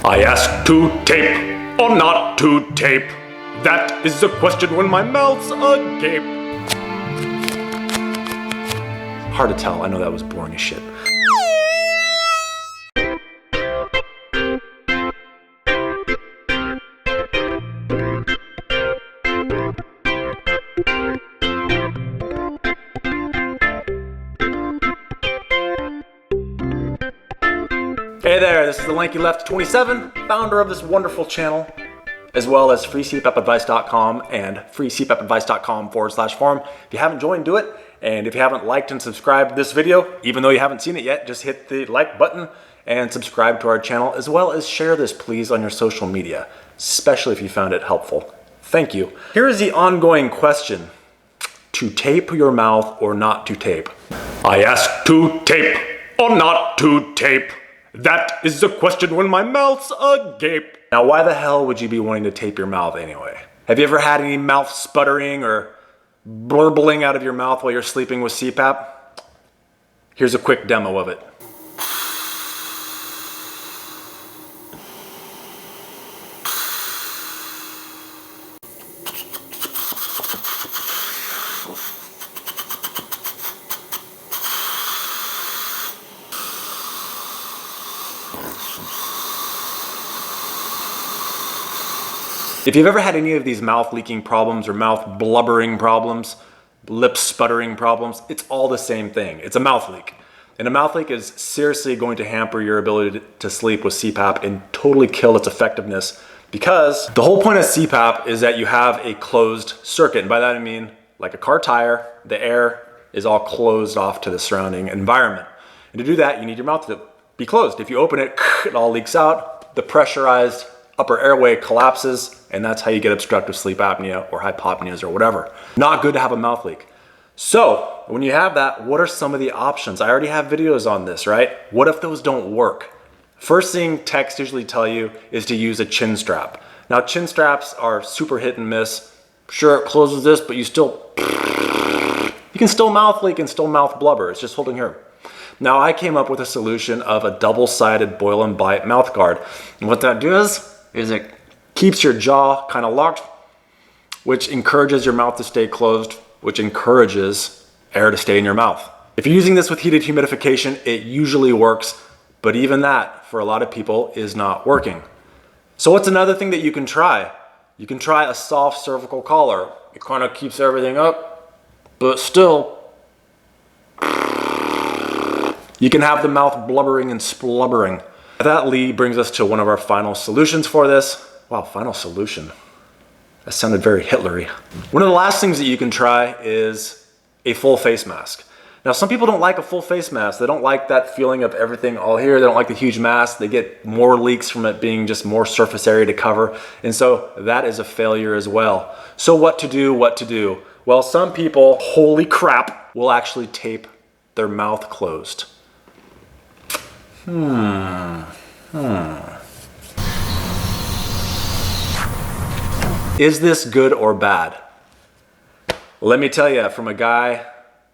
I ask to tape or not to tape. That is the question when my mouth's agape. Hard to tell, I know that was boring as shit. Hey there, this is the Lanky Left 27, founder of this wonderful channel, as well as FreeCPAPAdvicecom and FreeCPAPAdvicecom/forum. If you haven't joined, do it. And if you haven't liked and subscribed to this video, even though you haven't seen it yet, just hit the like button and subscribe to our channel, as well as share this, please, on your social media, especially if you found it helpful. Thank you. Here is the ongoing question: to tape your mouth or not to tape? I ask to tape or not to tape. That is the question when my mouth's agape. Now, why the hell would you be wanting to tape your mouth anyway? Have you ever had any mouth sputtering or burbling out of your mouth while you're sleeping with CPAP? Here's a quick demo of it. If you've ever had any of these mouth leaking problems or mouth blubbering problems, lip sputtering problems, it's all the same thing. It's a mouth leak. And a mouth leak is seriously going to hamper your ability to sleep with CPAP and totally kill its effectiveness, because the whole point of CPAP is that you have a closed circuit. And by that I mean, like a car tire, the air is all closed off to the surrounding environment. And to do that, you need your mouth to be closed. If you open it, it all leaks out. The pressurized upper airway collapses, and that's how you get obstructive sleep apnea or hypopneas or whatever. Not good to have a mouth leak. So when you have that, what are some of the options? I already have videos on this, right? What if those don't work? First thing techs usually tell you is to use a chin strap. Now, chin straps are super hit and miss. Sure, it closes this, but you can still mouth leak and still mouth blubber. It's just holding here. Now, I came up with a solution of a double-sided boil and bite mouth guard. And what that does is it keeps your jaw kind of locked, which encourages your mouth to stay closed, which encourages air to stay in your mouth. If you're using this with heated humidification, it usually works, but even that, for a lot of people, is not working. So what's another thing that you can try? You can try a soft cervical collar. It kind of keeps everything up, but still, you can have the mouth blubbering and splubbering. That brings us to one of our final solutions for this. Wow, final solution. That sounded very Hitlery. One of the last things that you can try is a full face mask. Now, some people don't like a full face mask. They don't like that feeling of everything all here. They don't like the huge mask. They get more leaks from it being just more surface area to cover. And so that is a failure as well. So what to do? Well, some people, holy crap, will actually tape their mouth closed. Is this good or bad? Let me tell you, from a guy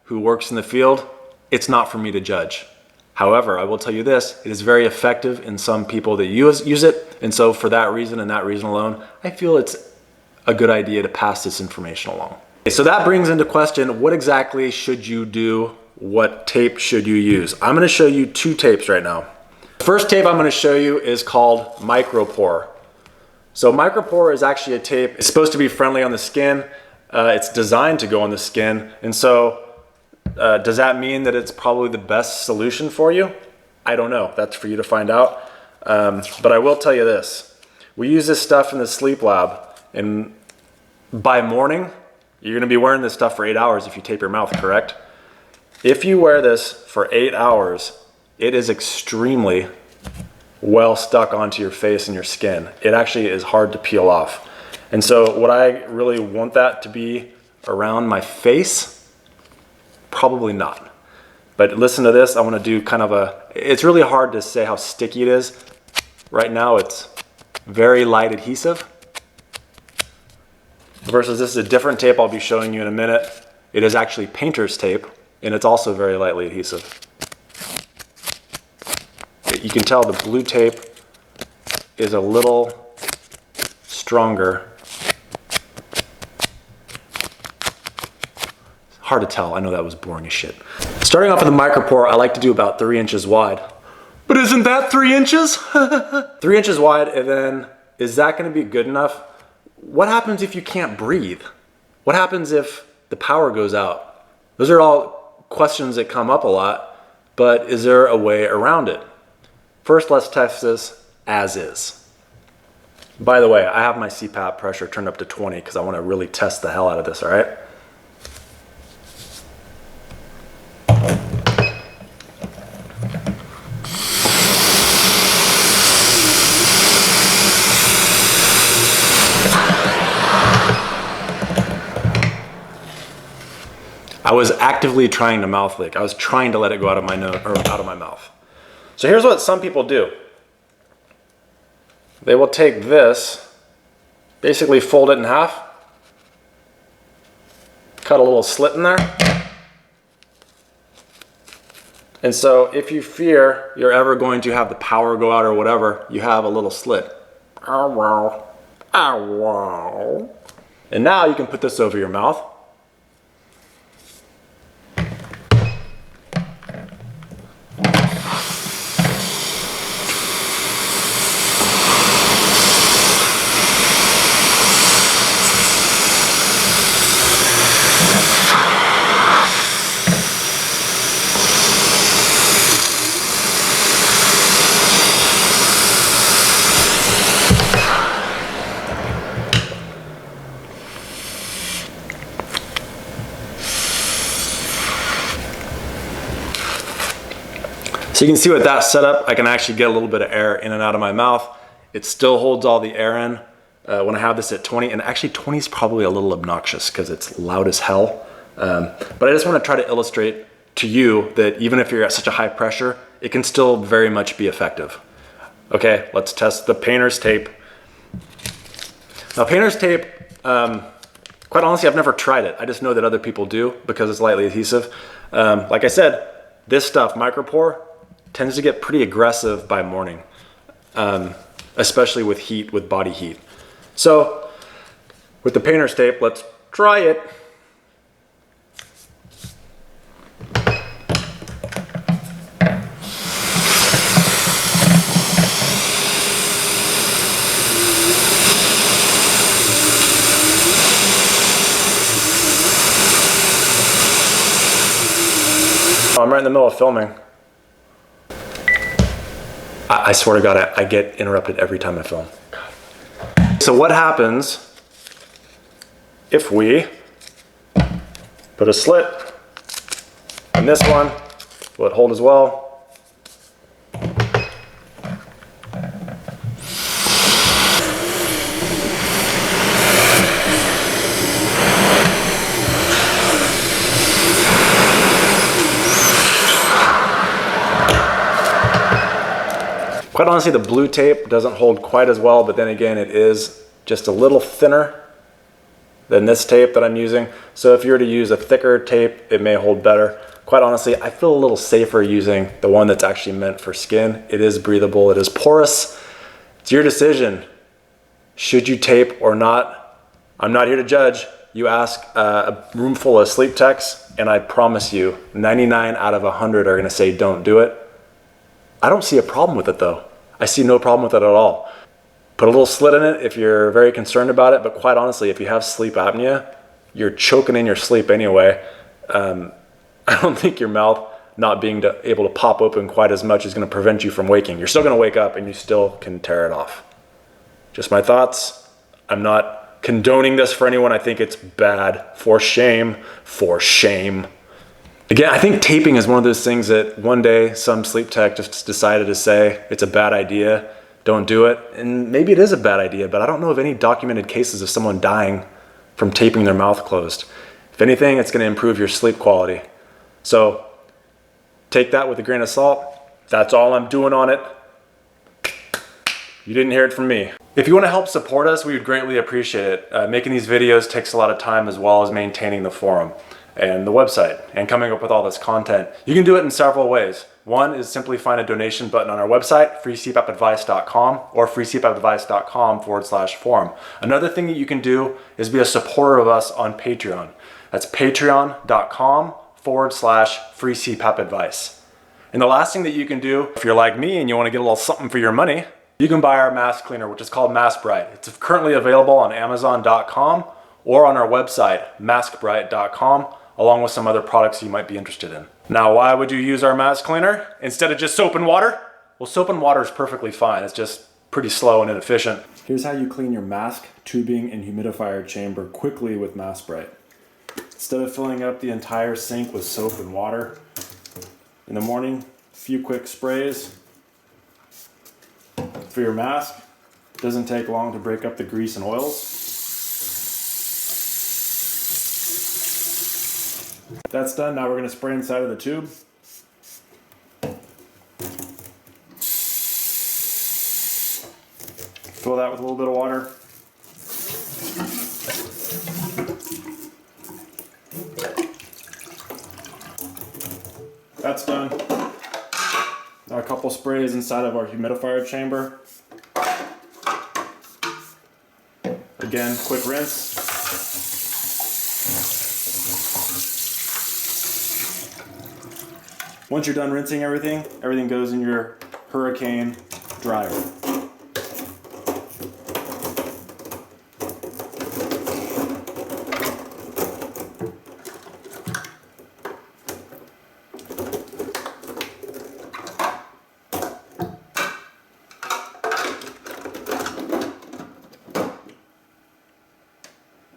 who works in the field, it's not for me to judge. However, I will tell you this, it is very effective in some people that use it. And so for that reason and that reason alone, I feel it's a good idea to pass this information along. So that brings into question, what exactly should you do? What tape should you use? I'm gonna show you two tapes right now. The first tape I'm gonna show you is called Micropore. So Micropore is actually a tape. It's supposed to be friendly on the skin. It's designed to go on the skin. And so does that mean that it's probably the best solution for you? I don't know. That's for you to find out. But I will tell you this. We use this stuff in the sleep lab, and by morning, you're gonna be wearing this stuff for 8 hours if you tape your mouth, correct? If you wear this for 8 hours, it is extremely well stuck onto your face and your skin. It actually is hard to peel off. And so would I really want that to be around my face? Probably not. But listen to this, I wanna do kind of it's really hard to say how sticky it is. Right now it's very light adhesive. Versus this is a different tape I'll be showing you in a minute. It is actually painter's tape, and it's also very lightly adhesive. You can tell the blue tape is a little stronger. Hard to tell, I know that was boring as shit. Starting off with the Micropore, I like to do about 3 inches wide. But isn't that 3 inches? 3 inches wide, and then is that gonna be good enough? What happens if you can't breathe? What happens if the power goes out? Those are all questions that come up a lot, but is there a way around it? First, let's test this as is. By the way, I have my CPAP pressure turned up to 20 because I wanna really test the hell out of this, all right? I was actively trying to mouth leak. I was trying to let it go out of my nose or out of my mouth. So here's what some people do. They will take this, basically fold it in half, cut a little slit in there. And so if you fear you're ever going to have the power go out or whatever, you have a little slit. Ow, wow. Ow, wow. And now you can put this over your mouth. So you can see with that setup, I can actually get a little bit of air in and out of my mouth. It still holds all the air in when I have this at 20, and actually 20 is probably a little obnoxious because it's loud as hell. But I just want to try to illustrate to you that even if you're at such a high pressure, it can still very much be effective. Okay, let's test the painter's tape. Now painter's tape, quite honestly, I've never tried it. I just know that other people do because it's lightly adhesive. Like I said, this stuff, Micropore, tends to get pretty aggressive by morning, especially with heat, with body heat. So with the painter's tape, let's try it. I'm right in the middle of filming. I swear to God, I get interrupted every time I film. So what happens if we put a slit in this one? Will it hold as well? Quite honestly, the blue tape doesn't hold quite as well, but then again, it is just a little thinner than this tape that I'm using. So if you were to use a thicker tape, it may hold better. Quite honestly, I feel a little safer using the one that's actually meant for skin. It is breathable, it is porous. It's your decision. Should you tape or not? I'm not here to judge. You ask a room full of sleep techs, and I promise you, 99 out of 100 are gonna say don't do it. I don't see a problem with it though. I see no problem with it at all. Put a little slit in it if you're very concerned about it, but quite honestly, if you have sleep apnea, you're choking in your sleep anyway. I don't think your mouth not being able to pop open quite as much is gonna prevent you from waking. You're still gonna wake up and you still can tear it off. Just my thoughts. I'm not condoning this for anyone. I think it's bad. For shame, for shame. Again, I think taping is one of those things that one day some sleep tech just decided to say it's a bad idea, don't do it. And maybe it is a bad idea, but I don't know of any documented cases of someone dying from taping their mouth closed. If anything, it's gonna improve your sleep quality. So take that with a grain of salt. That's all I'm doing on it. You didn't hear it from me. If you wanna help support us, we would greatly appreciate it. Making these videos takes a lot of time as well as maintaining the forum. and the website and coming up with all this content. You can do it in several ways. One is simply find a donation button on our website, FreeCPAPAdvice.com or FreeCPAPAdvice.com/forum. Another thing that you can do is be a supporter of us on Patreon. That's patreon.com/FreeCPAPAdvice. And the last thing that you can do, if you're like me and you want to get a little something for your money, you can buy our mask cleaner, which is called MaskBrite. It's currently available on Amazon.com or on our website, maskbrite.com, along with some other products you might be interested in. Now, why would you use our mask cleaner instead of just soap and water? Well, soap and water is perfectly fine. It's just pretty slow and inefficient. Here's how you clean your mask, tubing, and humidifier chamber quickly with MaskBrite. Instead of filling up the entire sink with soap and water, in the morning, a few quick sprays for your mask. It doesn't take long to break up the grease and oils. That's done. Now we're going to spray inside of the tube. Fill that with a little bit of water. That's done. Now a couple sprays inside of our humidifier chamber. Again, quick rinse. Once you're done rinsing everything goes in your hurricane dryer.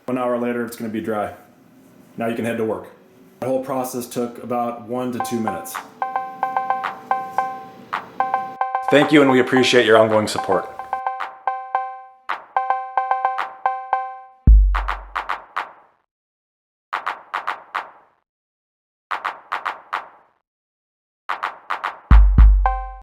One hour later, it's going to be dry. Now you can head to work. The whole process took about 1 to 2 minutes. Thank you, and we appreciate your ongoing support.